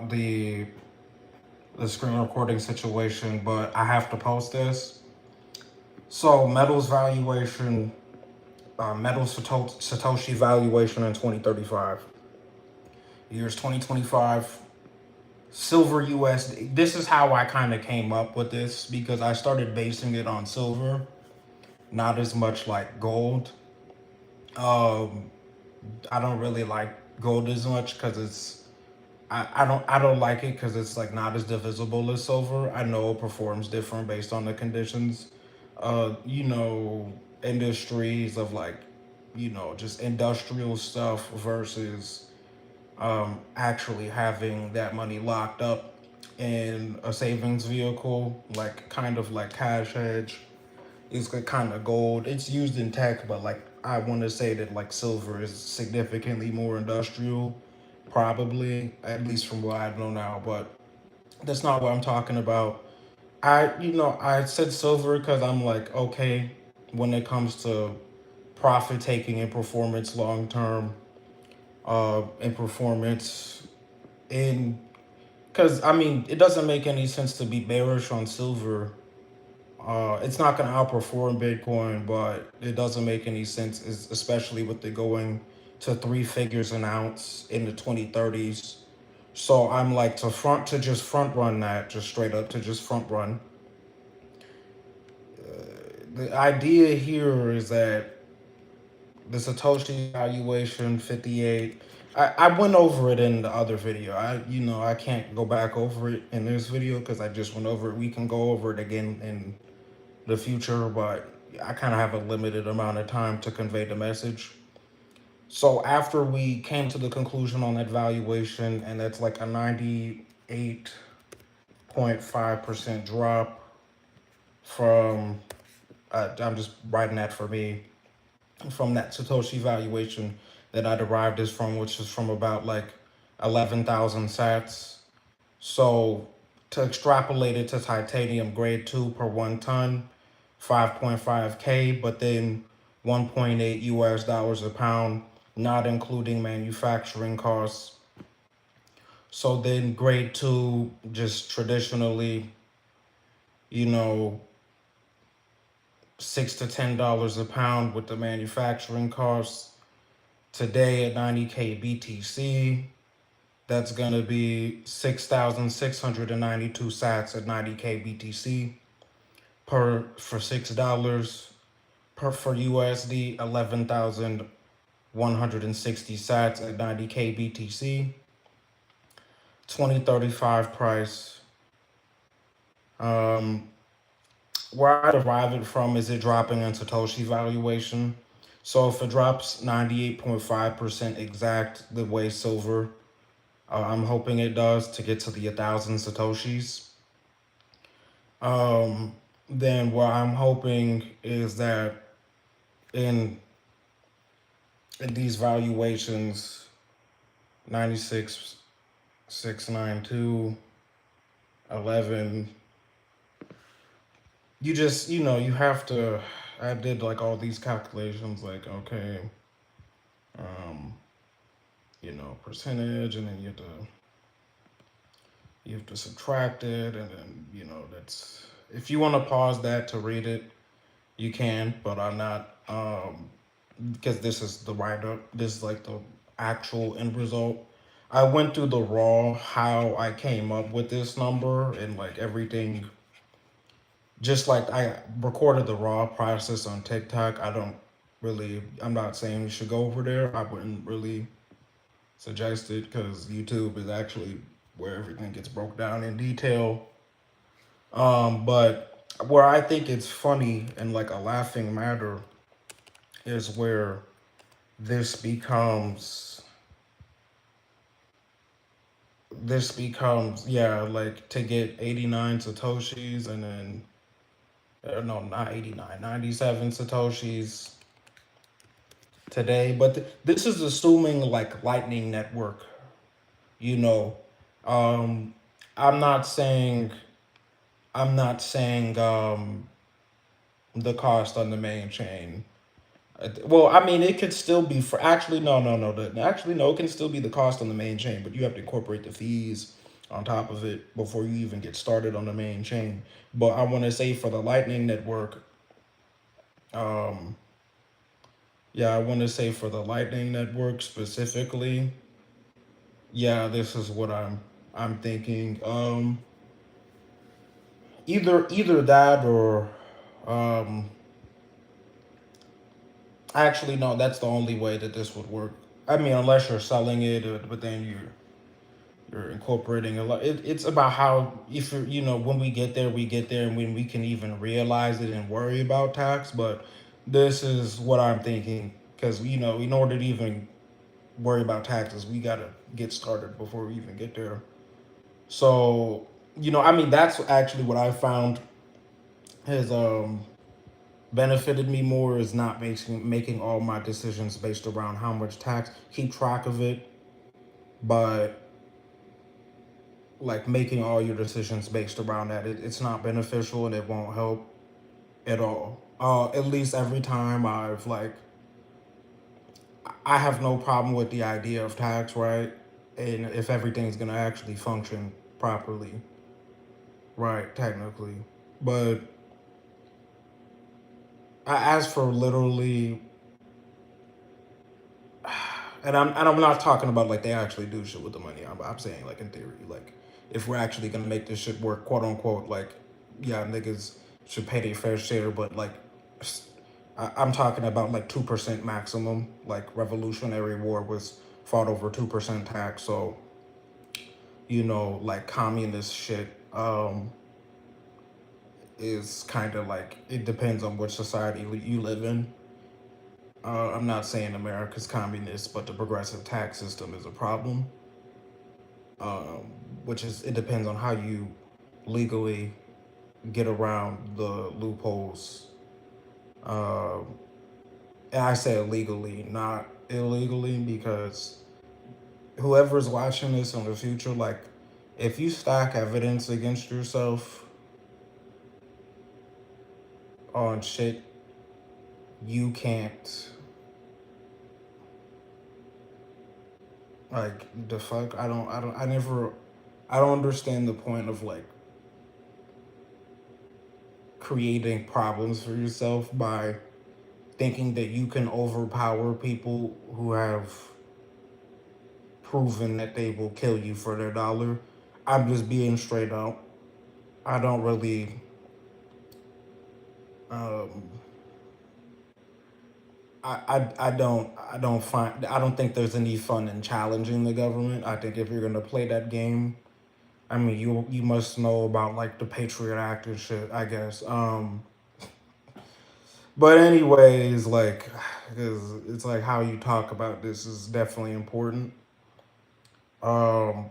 about the screen recording situation, but I have to post this. So metals valuation, metals Satoshi valuation in 2035. Years 2025. Silver USD. This is how I kind of came up with this because I started basing it on silver, not as much like gold. Um, I don't really like gold as much because I don't like it because it's like not as divisible as silver. I know it performs different based on the conditions. You know, industries of like, just industrial stuff versus actually having that money locked up in a savings vehicle, like kind of like cash hedge. It's like kind of gold. It's used in tech, but like I want to say that like silver is significantly more industrial, probably at least from what I know now. But that's not what I'm talking about. I said silver because I'm like okay when it comes to profit taking and performance long term, and performance in because I mean it doesn't make any sense to be bearish on silver. It's not going to outperform Bitcoin, but it doesn't make any sense, especially with the going to three figures an ounce in the 2030s. So I'm like to just front run that, just straight up to just front run. The idea here is that the Satoshi valuation 58. I went over it in the other video. I can't go back over it in this video because I just went over it. We can go over it again in the future, but I kind of have a limited amount of time to convey the message. So after we came to the conclusion on that valuation, and that's like a 98.5% drop from, I'm just writing that for me, from that Satoshi valuation that I derived this from, which is from about like 11,000 sats. So to extrapolate it to titanium grade 2 per 1 ton, 5.5K, but then 1.8 US dollars a pound, not including manufacturing costs. So then grade 2, just traditionally, you know, $6 to $10 a pound with the manufacturing costs. Today at 90K BTC, that's gonna be 6,692 sats at 90K BTC per for $6 per for USD 11,160 sats at 90K BTC 2035 price. Um, where I derive it from is it dropping in Satoshi valuation. So if it drops 98.5% exact the way silver, I'm hoping it does to get to the 1,000 Satoshis. Um, then what I'm hoping is that in in these valuations, 96,692, 11, you just, you have to, I did like all these calculations, like, okay, um, percentage, and then you have to subtract it, and then, that's, if you want to pause that to read it, you can, but I'm not, because this is the write up. This is like the actual end result. I went through the raw how I came up with this number and like everything. Just like I recorded the raw process on TikTok. I'm not saying you should go over there. I wouldn't really suggest it because YouTube is actually where everything gets broke down in detail. But where I think it's funny and like a laughing matter is where this becomes yeah, like to get 89 satoshis, and then no, not 89, 97 satoshis today. But this is assuming like Lightning Network, you know. um i'm not saying I'm not saying the cost on the main chain. Well, I mean, it could still be for actually no, no, no. Actually, no, it can still be the cost on the main chain, but you have to incorporate the fees on top of it before you even get started on the main chain. But I want to say for the Lightning Network, um, yeah, I want to say for the Lightning Network specifically, yeah, this is what I'm thinking. Either that or um, actually no, that's the only way that this would work. I mean, unless you're selling it, but then you're incorporating a lot. It's about how if when we get there, we get there, and when we can even realize it and worry about tax. But this is what I'm thinking because in order to even worry about taxes, we gotta get started before we even get there. So I mean, that's actually what I found has benefited me more is not making all my decisions based around how much tax. Keep track of it, but like making all your decisions based around that, it's not beneficial and it won't help at all. At least every time I have no problem with the idea of tax, right? And if everything's gonna actually function properly, right? Technically, but as for literally, and I'm not talking about like they actually do shit with the money. I'm saying like in theory, like if we're actually gonna make this shit work, quote unquote, like yeah, niggas should pay their fair share, but like I'm talking about like 2% maximum. Like Revolutionary War was fought over 2% tax, so like communist shit is kind of like it depends on which society you live in. I'm not saying America's communist, but the progressive tax system is a problem. Um, which is it depends on how you legally get around the loopholes. Um, and I say illegally, not illegally, because whoever's watching this in the future, like if you stack evidence against yourself on shit you can't, like the fuck, I don't understand the point of like creating problems for yourself by thinking that you can overpower people who have proven that they will kill you for their dollar. I'm just being straight up. I don't really um I don't think there's any fun in challenging the government. I think if you're gonna play that game, I mean you must know about like the Patriot Act and shit, I guess. But anyways, like, because it's like how you talk about this is definitely important. Um,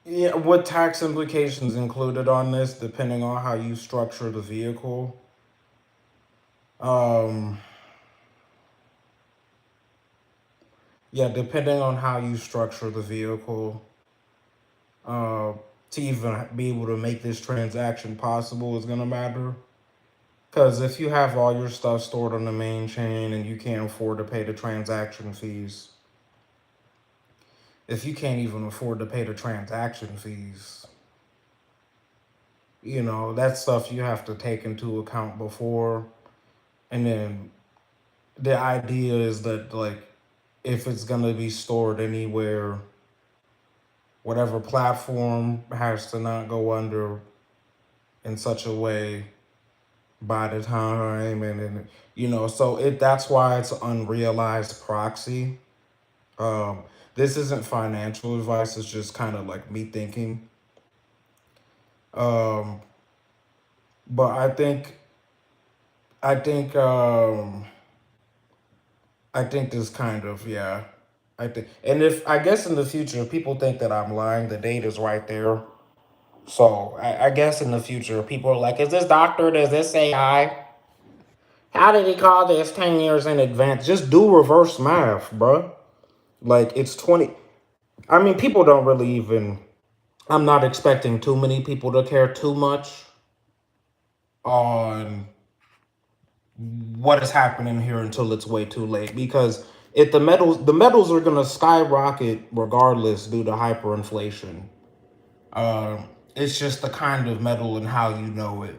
yeah, what tax implications included on this, depending on how you structure the vehicle. Um, yeah, depending on how you structure the vehicle, uh, to even be able to make this transaction possible is gonna matter. Because if you have all your stuff stored on the main chain and you can't afford to pay the transaction fees, if you can't even afford to pay the transaction fees, that's stuff you have to take into account before. And then the idea is that, like, if it's going to be stored anywhere, whatever platform has to not go under in such a way by the time. So that's why it's unrealized proxy. Um, this isn't financial advice, it's just kind of like me thinking. Um, but I think I think this kind of yeah. I think and if I guess in the future people think that I'm lying, the data's right there. So I guess in the future people are like, is this doctored? Is this AI? How did he call this 10 years in advance? Just do reverse math, bruh. Like it's 20. I mean, people don't really even I'm not expecting too many people to care too much on what is happening here until it's way too late because If the metals are gonna skyrocket regardless due to hyperinflation. It's just the kind of metal and how you know it.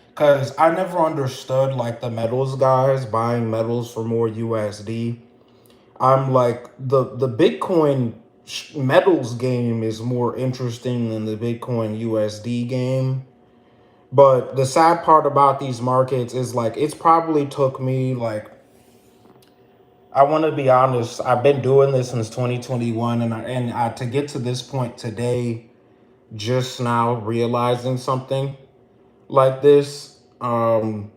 Because I never understood like the metals guys buying metals for more USD. I'm like the Bitcoin metals game is more interesting than the Bitcoin USD game. But the sad part about these markets is like it's probably took me like, I want to be honest, I've been doing this since 2021, and I to get to this point today, just now realizing something like this. I'm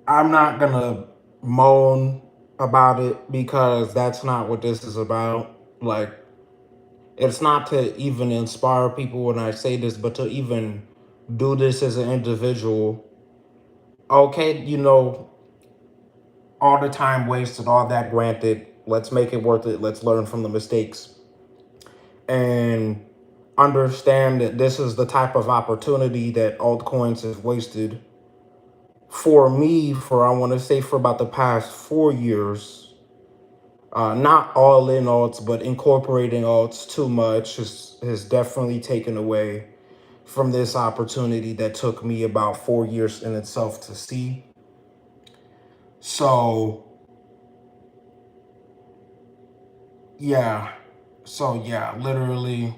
not gonna moan about it because that's not what this is about. Like, it's not to even inspire people when I say this, but to even do this as an individual. Okay, all the time wasted, all that granted. Let's make it worth it. Let's learn from the mistakes and understand that this is the type of opportunity that altcoins have wasted for me for, I want to say, for about the past 4 years. Not all in alts, but incorporating alts too much has definitely taken away from this opportunity that took me about 4 years in itself to see. So yeah, literally,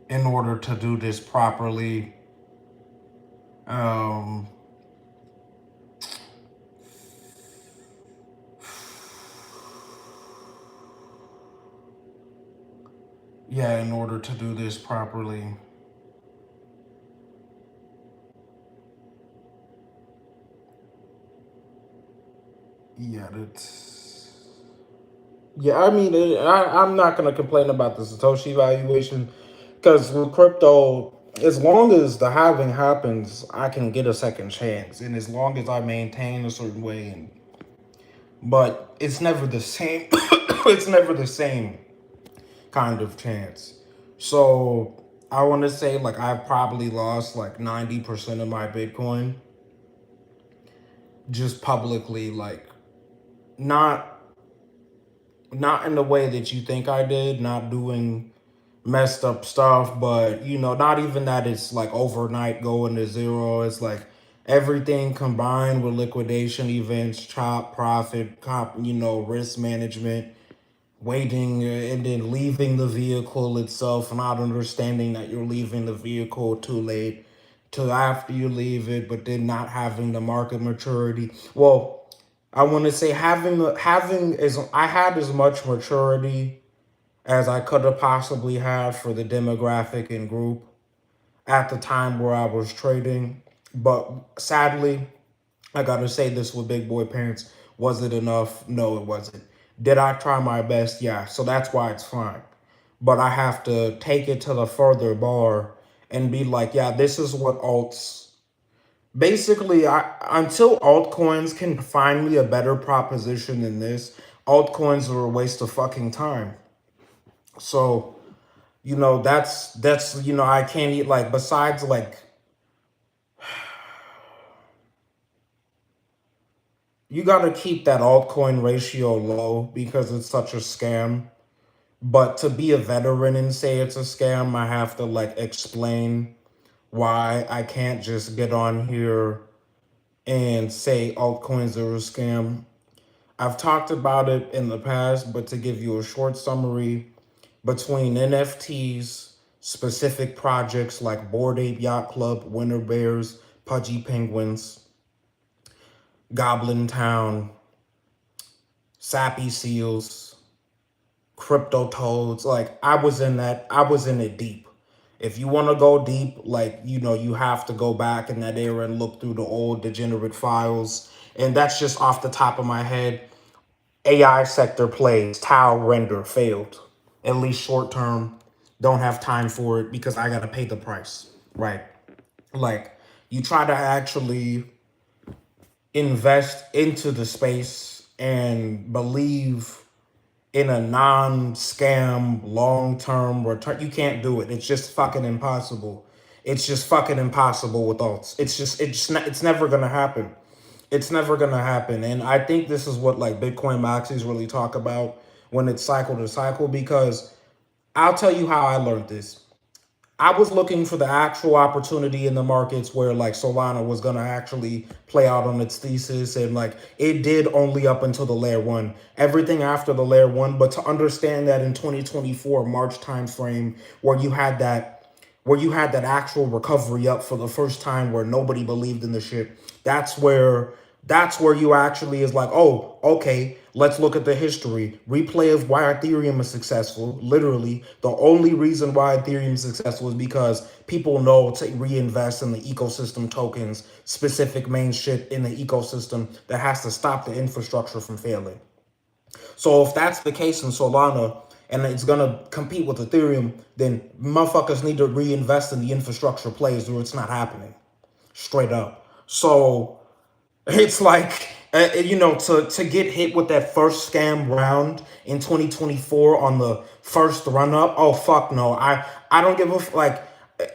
in order to do this properly, um, in order to do this properly, that's I mean, I'm not gonna complain about the Satoshi valuation because with crypto, as long as the halving happens, I can get a second chance, and as long as I maintain a certain way, but it's never the same. It's never the same kind of chance. So I want to say like I've probably lost like 90% of my Bitcoin just publicly, like not not in the way that you think I did, not doing messed up stuff, but not even that it's like overnight going to zero. It's like everything combined with liquidation events, chop profit, risk management, waiting, and then leaving the vehicle itself, not understanding that you're leaving the vehicle too late till after you leave it, but then not having the market maturity. Well, I want to say having is I had as much maturity as I could have possibly had for the demographic and group at the time where I was trading. But sadly, I gotta say this with big boy pants. Was it enough? No, it wasn't. Did I try my best? Yeah. So that's why it's fine. But I have to take it to the further bar and be like, yeah, this is what alts. Basically, I until altcoins can find me a better proposition than this, altcoins are a waste of fucking time. So, that's I can't eat like besides like you got to keep that altcoin ratio low because it's such a scam. But to be a veteran and say it's a scam, I have to like explain why I can't just get on here and say altcoins are a scam. I've talked about it in the past, but to give you a short summary, between NFTs, specific projects like Bored Ape Yacht Club, Winter Bears, Pudgy Penguins, Goblin Town, Sappy Seals, Crypto Toads. Like I was in it deep. If you want to go deep, like you have to go back in that era and look through the old degenerate files. And that's just off the top of my head. AI sector plays, Tau render failed. At least short term. Don't have time for it because I gotta pay the price. Right. Like you try to actually invest into the space and believe in a non-scam long-term return. You can't do it. It's just fucking impossible. It's just fucking impossible with alts. It's never gonna happen. It's never gonna happen. And I think this is what like Bitcoin maxis really talk about when it's cycle to cycle, because I'll tell you how I learned this. I was looking for the actual opportunity in the markets where like Solana was gonna actually play out on its thesis, and like it did only up until the layer one. Everything after the layer one, but to understand that in 2024 March timeframe where you had that actual recovery up for the first time where nobody believed in the shit. That's where you actually is like, oh, okay, let's look at the history. Replay of why Ethereum is successful. Literally, the only reason why Ethereum is successful is because people know to reinvest in the ecosystem tokens, specific main shit in the ecosystem that has to stop the infrastructure from failing. So if that's the case in Solana and it's gonna compete with Ethereum, then motherfuckers need to reinvest in the infrastructure plays or it's not happening. Straight up. So it's like, to get hit with that first scam round in 2024 on the first run up. Oh fuck no! I don't give a like.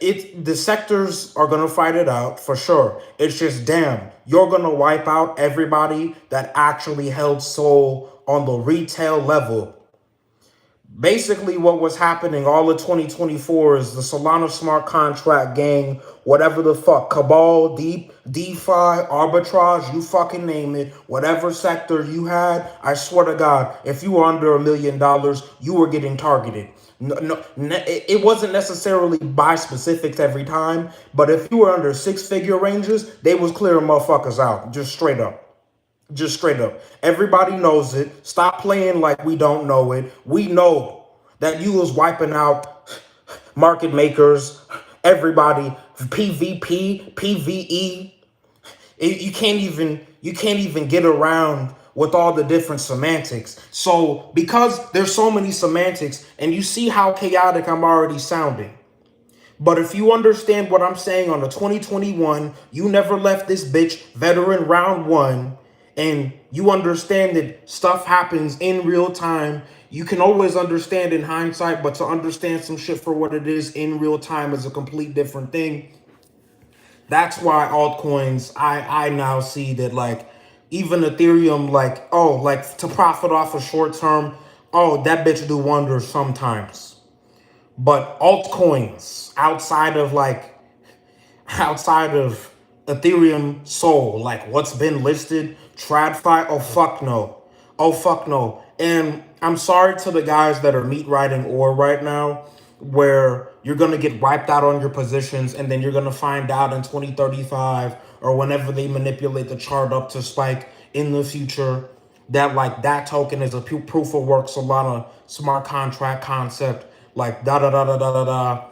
It the sectors are gonna fight it out for sure. It's just damn, you're gonna wipe out everybody that actually held Sol on the retail level. Basically, what was happening all of 2024 is the Solana smart contract gang, whatever the fuck, Cabal, Deep, DeFi, arbitrage, you fucking name it, whatever sector you had, I swear to God, if you were under $1 million, you were getting targeted. It wasn't necessarily by specifics every time, but if you were under six-figure ranges, they was clearing motherfuckers out, just straight up. Just straight up. Everybody knows it. Stop playing like we don't know it. We know that you was wiping out market makers, everybody, PvP, PvE. You can't even get around with all the different semantics. So because there's so many semantics, and you see how chaotic I'm already sounding. But if you understand what I'm saying on the 2021, you never left this bitch veteran round one, and you understand that stuff happens in real time. You can always understand in hindsight, but to understand some shit for what it is in real time is a complete different thing. That's why altcoins, I now see that like even Ethereum, like, oh, like to profit off a short term, oh, that bitch do wonders sometimes. But altcoins outside of Ethereum Sol, like what's been listed, TradFi, oh fuck no. Oh fuck no. And I'm sorry to the guys that are meat riding ore right now, where you're gonna get wiped out on your positions and then you're gonna find out in 2035 or whenever they manipulate the chart up to spike in the future that like that token is a proof of work Solana smart contract concept, like da da da da da da da.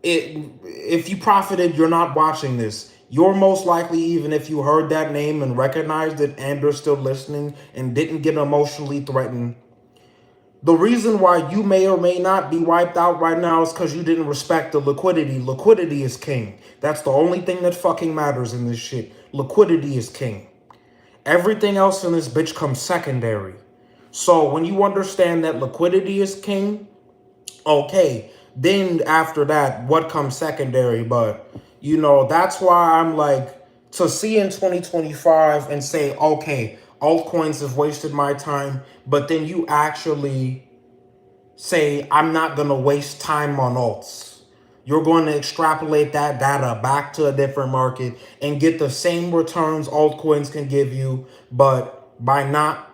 If you profited, you're not watching this. You're most likely, even if you heard that name and recognized it and are still listening and didn't get emotionally threatened, the reason why you may or may not be wiped out right now is because you didn't respect the liquidity. Liquidity is king. That's the only thing that fucking matters in this shit. Liquidity is king. Everything else in this bitch comes secondary. So when you understand that liquidity is king, okay, then after that, what comes secondary? But, that's why I'm like, to see in 2025 and say, okay, altcoins have wasted my time, but then you actually say, I'm not going to waste time on alts. You're going to extrapolate that data back to a different market and get the same returns altcoins can give you, but by not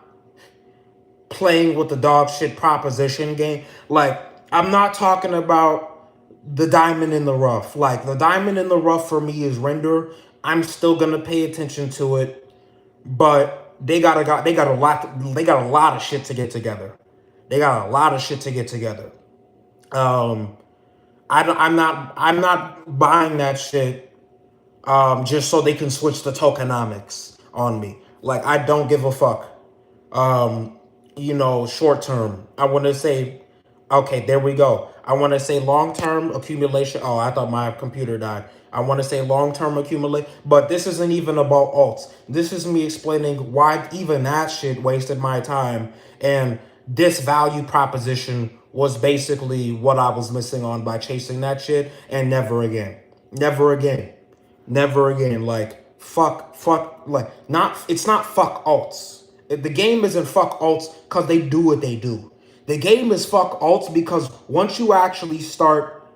playing with the dog shit proposition game. Like, I'm not talking about the diamond in the rough. Like, the diamond in the rough for me is Render. I'm still gonna pay attention to it, but they got a lot of shit to get together. They got a lot of shit to get together. Um, I'm not buying that shit just so they can switch the tokenomics on me. Like, I don't give a fuck. Short term. I want to say, okay, there we go. I want to say long term accumulation. Oh, I thought my computer died. I want to say long term accumulate, but this isn't even about alts. This is me explaining why even that shit wasted my time. And this value proposition was basically what I was missing on by chasing that shit, and never again. Never again. Never again. Like, like, not, it's not fuck alts. The game isn't fuck alts because they do what they do. The game is fuck alts because once you actually start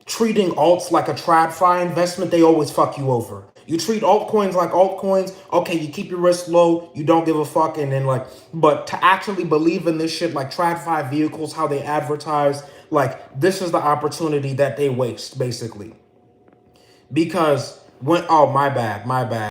treating alts like a TradFi investment, they always fuck you over. You treat altcoins like altcoins, okay, you keep your risk low, you don't give a fuck, and then like, but to actually believe in this shit like TradFi vehicles, how they advertise, like, this is the opportunity that they waste, basically. Because when, oh, my bad.